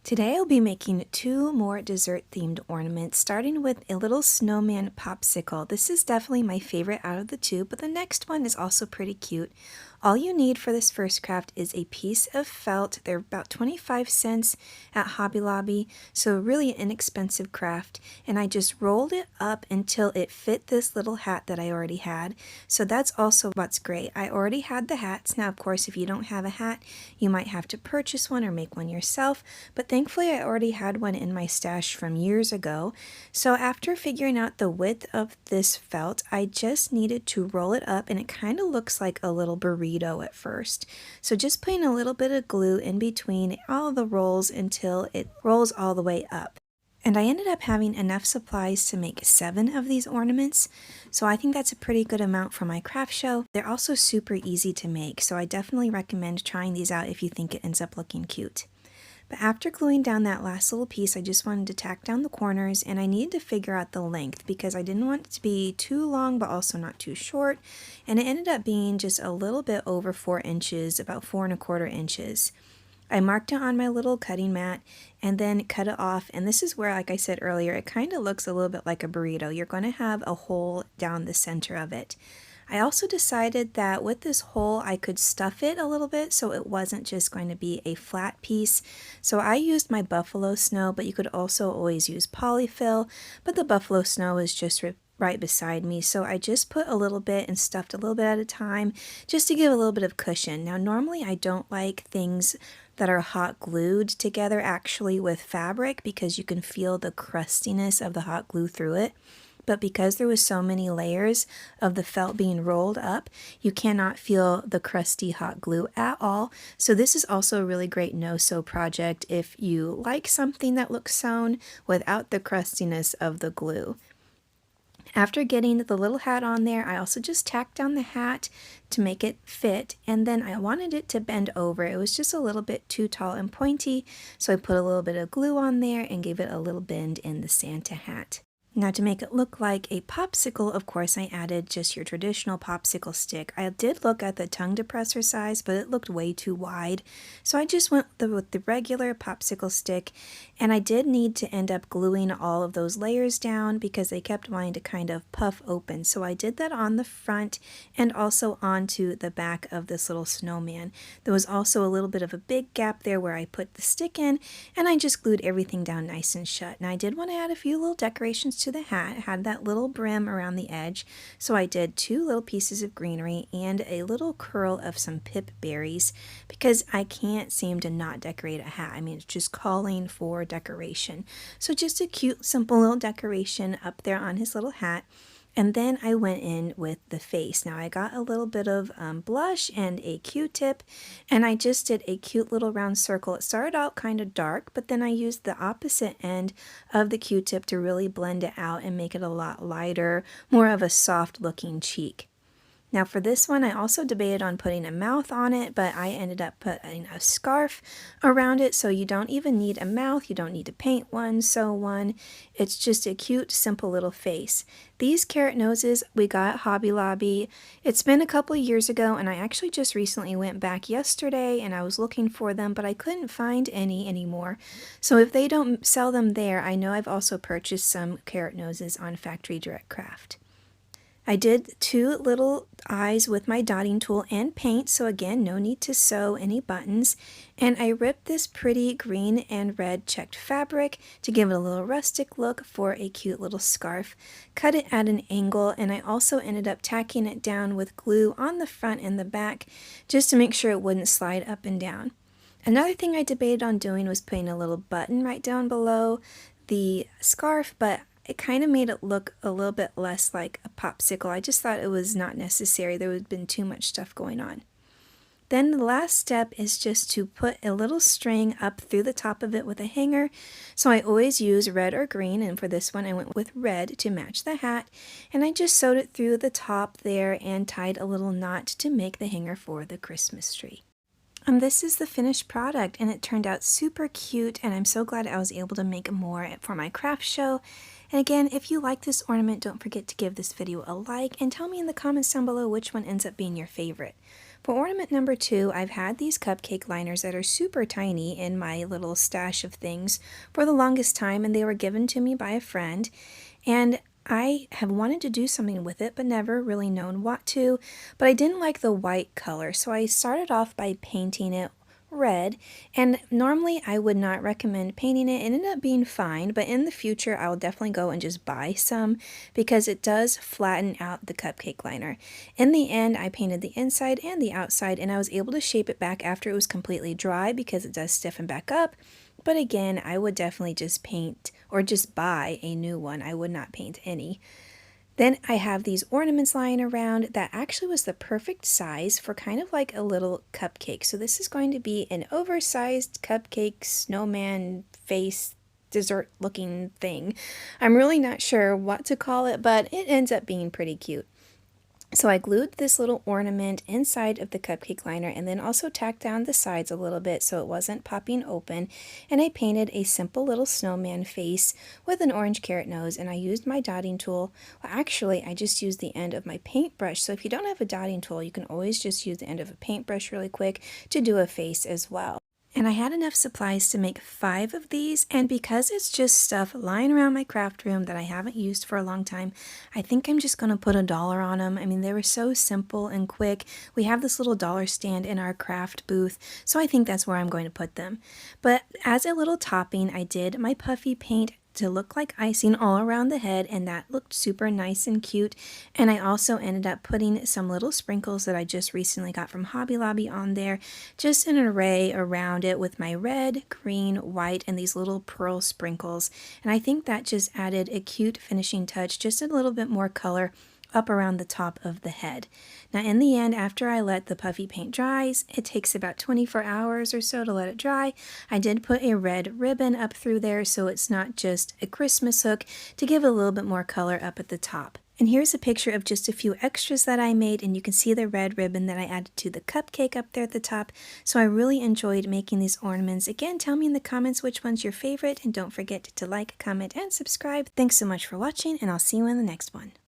Today I'll be making two more dessert themed ornaments, starting with a little snowman popsicle. This is definitely my favorite out of the two, but the next one is also pretty cute. All you need for this first craft is a piece of felt. They're about 25 cents at Hobby Lobby, so really inexpensive craft. And I just rolled it up until it fit this little hat that I already had. So that's also what's great. I already had the hats. Now, of course, if you don't have a hat, you might have to purchase one or make one yourself. But thankfully, I already had one in my stash from years ago. So after figuring out the width of this felt, I just needed to roll it up, and it kind of looks like a little burrito at first. So just putting a little bit of glue in between all the rolls until it rolls all the way up. And I ended up having enough supplies to make 7 of these ornaments, so I think that's a pretty good amount for my craft show. They're also super easy to make, so I definitely recommend trying these out if you think it ends up looking cute. But after gluing down that last little piece, I just wanted to tack down the corners, and I needed to figure out the length because I didn't want it to be too long but also not too short, and it ended up being just a little bit over 4 inches, about 4¼ inches. I marked it on my little cutting mat and then cut it off, and this is where, like I said earlier, it kind of looks a little bit like a burrito. You're going to have a hole down the center of it. I also decided that with this hole I could stuff it a little bit so it wasn't just going to be a flat piece. So I used my buffalo snow, but you could also always use polyfill, but the buffalo snow is just right beside me, so I just put a little bit and stuffed a little bit at a time just to give a little bit of cushion. Now normally I don't like things that are hot glued together actually with fabric because you can feel the crustiness of the hot glue through it. But because there was so many layers of the felt being rolled up, you cannot feel the crusty hot glue at all. So this is also a really great no-sew project if you like something that looks sewn without the crustiness of the glue. After getting the little hat on there, I also just tacked down the hat to make it fit, and then I wanted it to bend over. It was just a little bit too tall and pointy, so I put a little bit of glue on there and gave it a little bend in the Santa hat. Now to make it look like a popsicle, of course, I added just your traditional popsicle stick. I did look at the tongue depressor size, but it looked way too wide. So I just went with the regular popsicle stick, and I did need to end up gluing all of those layers down because they kept wanting to kind of puff open. So I did that on the front and also onto the back of this little snowman. There was also a little bit of a big gap there where I put the stick in, and I just glued everything down nice and shut. Now I did want to add a few little decorations to the hat. It had that little brim around the edge, so I did 2 little pieces of greenery and a little curl of some pip berries because I can't seem to not decorate a hat. I mean, it's just calling for decoration. So just a cute, simple little decoration up there on his little hat. And then I went in with the face. Now I got a little bit of blush and a Q-tip, and I just did a cute little round circle. It started out kind of dark, but then I used the opposite end of the Q-tip to really blend it out and make it a lot lighter, more of a soft looking cheek. Now for this one, I also debated on putting a mouth on it, but I ended up putting a scarf around it, so you don't even need a mouth, you don't need to paint one, sew one. It's just a cute, simple little face. These carrot noses we got at Hobby Lobby. It's been a couple years ago, and I actually just recently went back yesterday, and I was looking for them, but I couldn't find any anymore. So if they don't sell them there, I know I've also purchased some carrot noses on Factory Direct Craft. I did 2 little eyes with my dotting tool and paint, so again, no need to sew any buttons. And I ripped this pretty green and red checked fabric to give it a little rustic look for a cute little scarf. Cut it at an angle, and I also ended up tacking it down with glue on the front and the back just to make sure it wouldn't slide up and down. Another thing I debated on doing was putting a little button right down below the scarf, but it kind of made it look a little bit less like a popsicle. I just thought it was not necessary. There would have been too much stuff going on. Then the last step is just to put a little string up through the top of it with a hanger. So I always use red or green, and for this one I went with red to match the hat. And I just sewed it through the top there and tied a little knot to make the hanger for the Christmas tree. And this is the finished product, and it turned out super cute, and I'm so glad I was able to make more for my craft show. And again, if you like this ornament, don't forget to give this video a like and tell me in the comments down below which one ends up being your favorite. For ornament number 2, I've had these cupcake liners that are super tiny in my little stash of things for the longest time, and they were given to me by a friend. And I have wanted to do something with it, but never really known what to. But I didn't like the white color, so I started off by painting it red, and normally I would not recommend painting it. It ended up being fine, but in the future I will definitely go and just buy some because it does flatten out the cupcake liner. In the end, I painted the inside and the outside, and I was able to shape it back after it was completely dry because it does stiffen back up. But again, I would definitely just paint or just buy a new one. I would not paint any. Then I have these ornaments lying around that actually was the perfect size for kind of like a little cupcake. So this is going to be an oversized cupcake snowman face dessert looking thing. I'm really not sure what to call it, but it ends up being pretty cute. So I glued this little ornament inside of the cupcake liner and then also tacked down the sides a little bit so it wasn't popping open, and I painted a simple little snowman face with an orange carrot nose, and I used my dotting tool. Well, actually I just used the end of my paintbrush, so if you don't have a dotting tool you can always just use the end of a paintbrush really quick to do a face as well. And I had enough supplies to make 5 of these, and because it's just stuff lying around my craft room that I haven't used for a long time, I think I'm just going to put $1 on them. I mean, they were so simple and quick. We have this little dollar stand in our craft booth, so I think that's where I'm going to put them. But as a little topping, I did my puffy paint to look like icing all around the head, and that looked super nice and cute. And I also ended up putting some little sprinkles that I just recently got from Hobby Lobby on there, just an array around it with my red, green, white, and these little pearl sprinkles. And I think that just added a cute finishing touch, just a little bit more color up around the top of the head. Now in the end, after I let the puffy paint dries, it takes about 24 hours or so to let it dry, I did put a red ribbon up through there so it's not just a Christmas hook, to give a little bit more color up at the top. And here's a picture of just a few extras that I made, and you can see the red ribbon that I added to the cupcake up there at the top. So I really enjoyed making these ornaments. Again, tell me in the comments which one's your favorite, and don't forget to like, comment, and subscribe. Thanks so much for watching, and I'll see you in the next one.